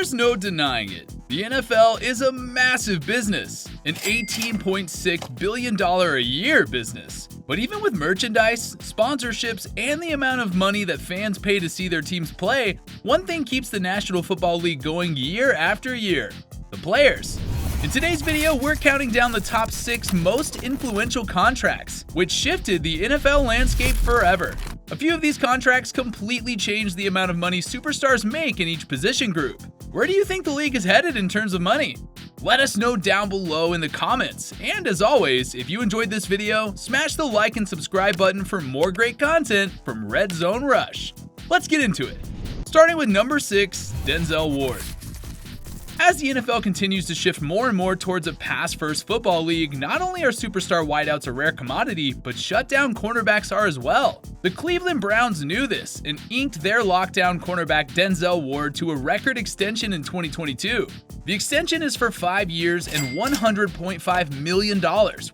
There's no denying it. The NFL is a massive business, an $18.6 billion a year business. But even with merchandise, sponsorships, and the amount of money that fans pay to see their teams play, one thing keeps the National Football League going year after year: the players. In today's video, we're counting down the top 6 most influential contracts, which shifted the NFL landscape forever. A few of these contracts completely changed the amount of money superstars make in each position group. Where do you think the league is headed in terms of money? Let us know down below in the comments. And as always, if you enjoyed this video, smash the like and subscribe button for more great content from Redzone Rush. Let's get into it. Starting with number 6, Denzel Ward. As the NFL continues to shift more and more towards a pass-first football league, not only are superstar wideouts a rare commodity, but shutdown cornerbacks are as well. The Cleveland Browns knew this and inked their lockdown cornerback Denzel Ward to a record extension in 2022. The extension is for 5 years and $100.5 million,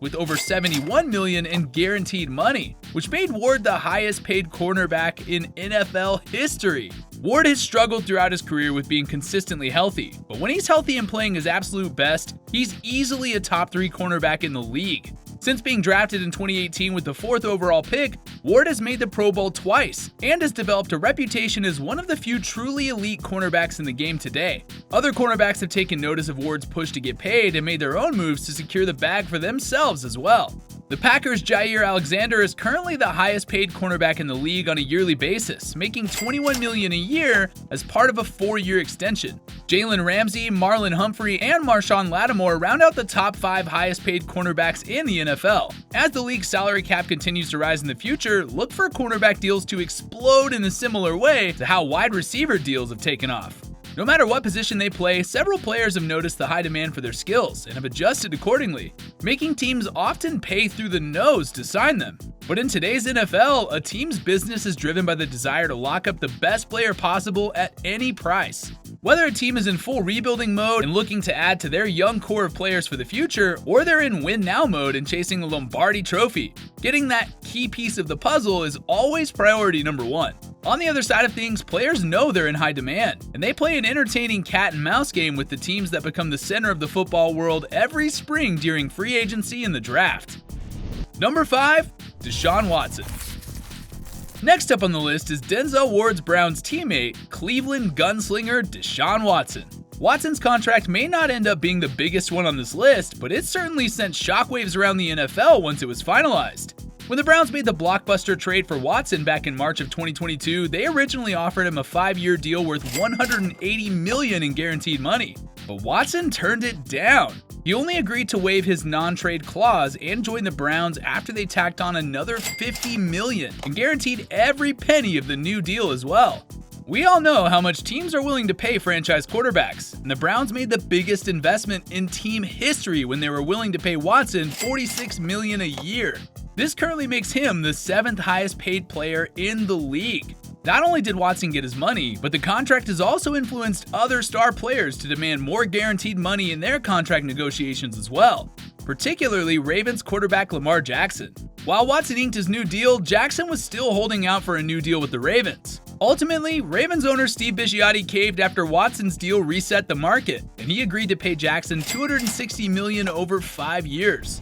with over $71 million in guaranteed money, which made Ward the highest paid cornerback in NFL history. Ward has struggled throughout his career with being consistently healthy, but when he's healthy and playing his absolute best, he's easily a top 3 cornerback in the league. Since being drafted in 2018 with the 4th overall pick, Ward has made the Pro Bowl twice and has developed a reputation as one of the few truly elite cornerbacks in the game today. Other cornerbacks have taken notice of Ward's push to get paid and made their own moves to secure the bag for themselves as well. The Packers' Jair Alexander is currently the highest paid cornerback in the league on a yearly basis, making $21 million a year as part of a 4-year extension. Jalen Ramsey, Marlon Humphrey, and Marshawn Lattimore round out the top 5 highest paid cornerbacks in the NFL. As the league's salary cap continues to rise in the future, look for cornerback deals to explode in a similar way to how wide receiver deals have taken off. No matter what position they play, several players have noticed the high demand for their skills and have adjusted accordingly, making teams often pay through the nose to sign them. But in today's NFL, a team's business is driven by the desire to lock up the best player possible at any price. Whether a team is in full rebuilding mode and looking to add to their young core of players for the future, or they're in win-now mode and chasing the Lombardi Trophy, getting that key piece of the puzzle is always priority number 1. On the other side of things, players know they're in high demand, and they play an entertaining cat and mouse game with the teams that become the center of the football world every spring during free agency and the draft. Number 5, Deshaun Watson. Next up on the list is Denzel Ward's Browns teammate, Cleveland gunslinger Deshaun Watson. Watson's contract may not end up being the biggest one on this list, but it certainly sent shockwaves around the NFL once it was finalized. When the Browns made the blockbuster trade for Watson back in March of 2022, they originally offered him a 5-year deal worth $180 million in guaranteed money. But Watson turned it down. He only agreed to waive his non-trade clause and join the Browns after they tacked on another $50 million and guaranteed every penny of the new deal as well. We all know how much teams are willing to pay franchise quarterbacks, and the Browns made the biggest investment in team history when they were willing to pay Watson $46 million a year. This currently makes him the 7th highest paid player in the league. Not only did Watson get his money, but the contract has also influenced other star players to demand more guaranteed money in their contract negotiations as well, particularly Ravens quarterback Lamar Jackson. While Watson inked his new deal, Jackson was still holding out for a new deal with the Ravens. Ultimately, Ravens owner Steve Bisciotti caved after Watson's deal reset the market, and he agreed to pay Jackson $260 million over 5 years.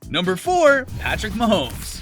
Number 4, Patrick Mahomes.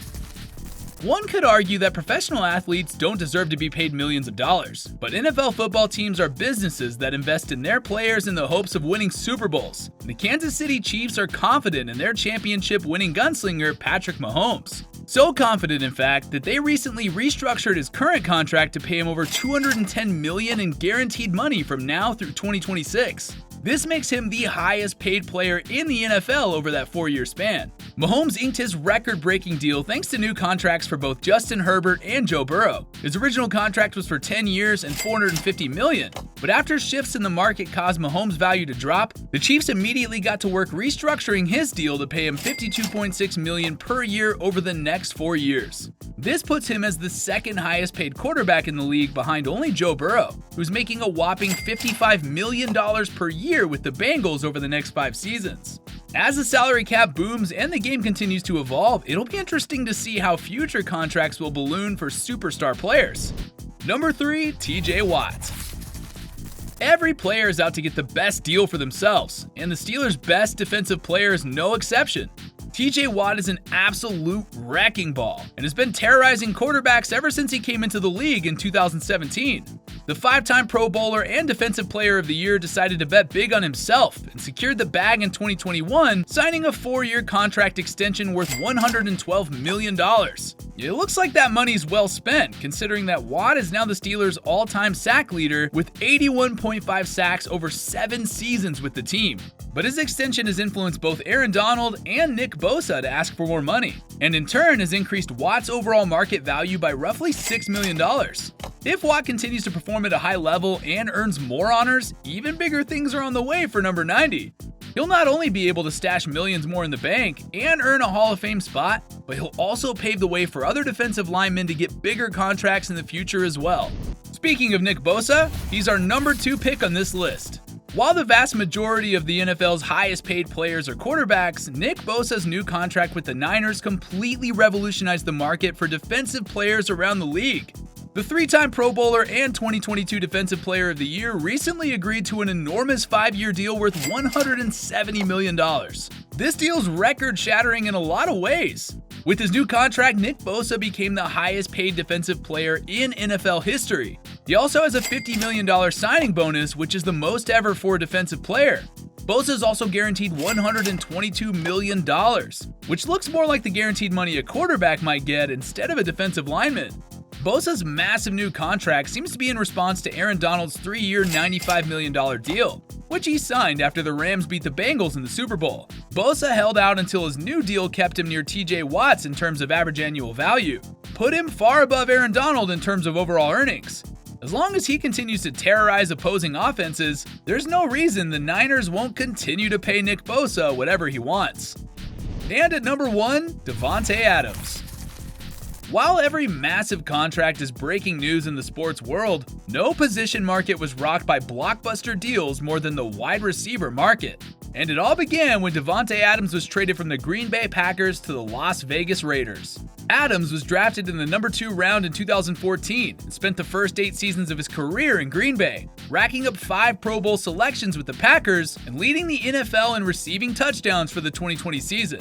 One could argue that professional athletes don't deserve to be paid millions of dollars, but NFL football teams are businesses that invest in their players in the hopes of winning Super Bowls. The Kansas City Chiefs are confident in their championship-winning gunslinger Patrick Mahomes. So confident, in fact, that they recently restructured his current contract to pay him over $210 million in guaranteed money from now through 2026. This makes him the highest paid player in the NFL over that 4-year span. Mahomes inked his record-breaking deal thanks to new contracts for both Justin Herbert and Joe Burrow. His original contract was for 10 years and $450 million, but after shifts in the market caused Mahomes' value to drop, the Chiefs immediately got to work restructuring his deal to pay him $52.6 million per year over the next 4 years. This puts him as the 2nd highest paid quarterback in the league behind only Joe Burrow, who's making a whopping $55 million per year with the Bengals over the next 5 seasons. As the salary cap booms and the game continues to evolve, it'll be interesting to see how future contracts will balloon for superstar players. Number 3, TJ Watt. Every player is out to get the best deal for themselves, and the Steelers' best defensive player is no exception. TJ Watt is an absolute wrecking ball and has been terrorizing quarterbacks ever since he came into the league in 2017. The 5-time Pro Bowler and Defensive Player of the Year decided to bet big on himself and secured the bag in 2021, signing a 4-year contract extension worth $112 million. It looks like that money's well spent, considering that Watt is now the Steelers' all-time sack leader with 81.5 sacks over 7 seasons with the team. But his extension has influenced both Aaron Donald and Nick Bosa to ask for more money, and in turn has increased Watt's overall market value by roughly $6 million. If Watt continues to perform at a high level and earns more honors, even bigger things are on the way for number 90. He'll not only be able to stash millions more in the bank and earn a Hall of Fame spot, but he'll also pave the way for other defensive linemen to get bigger contracts in the future as well. Speaking of Nick Bosa, he's our number 2 pick on this list. While the vast majority of the NFL's highest paid players are quarterbacks, Nick Bosa's new contract with the Niners completely revolutionized the market for defensive players around the league. The 3-time Pro Bowler and 2022 Defensive Player of the Year recently agreed to an enormous 5-year deal worth $170 million. This deal's record-shattering in a lot of ways. With his new contract, Nick Bosa became the highest paid defensive player in NFL history. He also has a $50 million signing bonus, which is the most ever for a defensive player. Bosa is also guaranteed $122 million, which looks more like the guaranteed money a quarterback might get instead of a defensive lineman. Bosa's massive new contract seems to be in response to Aaron Donald's 3-year $95 million deal, which he signed after the Rams beat the Bengals in the Super Bowl. Bosa held out until his new deal kept him near TJ Watts in terms of average annual value, put him far above Aaron Donald in terms of overall earnings. As long as he continues to terrorize opposing offenses, there's no reason the Niners won't continue to pay Nick Bosa whatever he wants. And at number 1, Devonte Adams. While every massive contract is breaking news in the sports world, no position market was rocked by blockbuster deals more than the wide receiver market. And it all began when Devonte Adams was traded from the Green Bay Packers to the Las Vegas Raiders. Adams was drafted in the number 2 round in 2014 and spent the first 8 seasons of his career in Green Bay, racking up 5 Pro Bowl selections with the Packers and leading the NFL in receiving touchdowns for the 2020 season.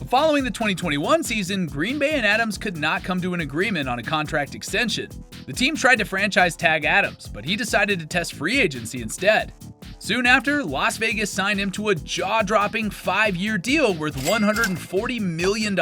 Following the 2021 season, Green Bay and Adams could not come to an agreement on a contract extension. The team tried to franchise tag Adams, but he decided to test free agency instead. Soon after, Las Vegas signed him to a jaw-dropping 5-year deal worth $140 million,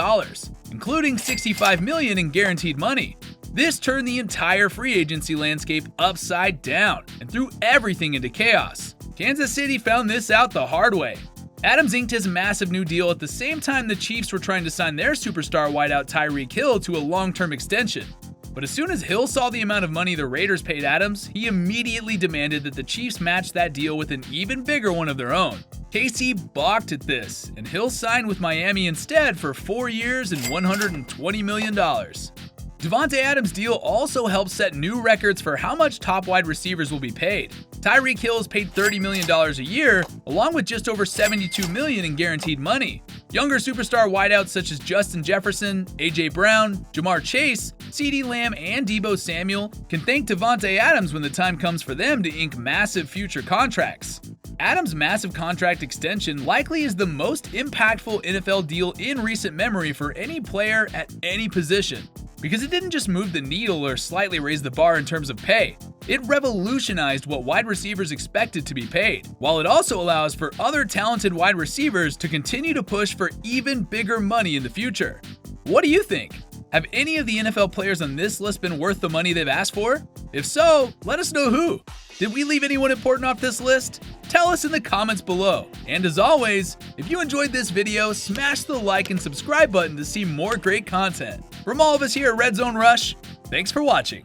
including $65 million in guaranteed money. This turned the entire free agency landscape upside down and threw everything into chaos. Kansas City found this out the hard way. Adams inked his massive new deal at the same time the Chiefs were trying to sign their superstar wideout Tyreek Hill to a long-term extension. But as soon as Hill saw the amount of money the Raiders paid Adams, he immediately demanded that the Chiefs match that deal with an even bigger one of their own. KC balked at this, and Hill signed with Miami instead for 4 years and $120 million. Devonte Adams' deal also helped set new records for how much top wide receivers will be paid. Tyreek Hill is paid $30 million a year, along with just over $72 million in guaranteed money. Younger superstar wideouts such as Justin Jefferson, A.J. Brown, Jamar Chase, CeeDee Lamb, and Deebo Samuel can thank Devonte Adams when the time comes for them to ink massive future contracts. Adams' massive contract extension likely is the most impactful NFL deal in recent memory for any player at any position, because it didn't just move the needle or slightly raise the bar in terms of pay. It revolutionized what wide receivers expected to be paid, while it also allows for other talented wide receivers to continue to push for even bigger money in the future. What do you think? Have any of the NFL players on this list been worth the money they've asked for? If so, let us know who. Did we leave anyone important off this list? Tell us in the comments below. And as always, if you enjoyed this video, smash the like and subscribe button to see more great content. From all of us here at Redzone Rush, thanks for watching.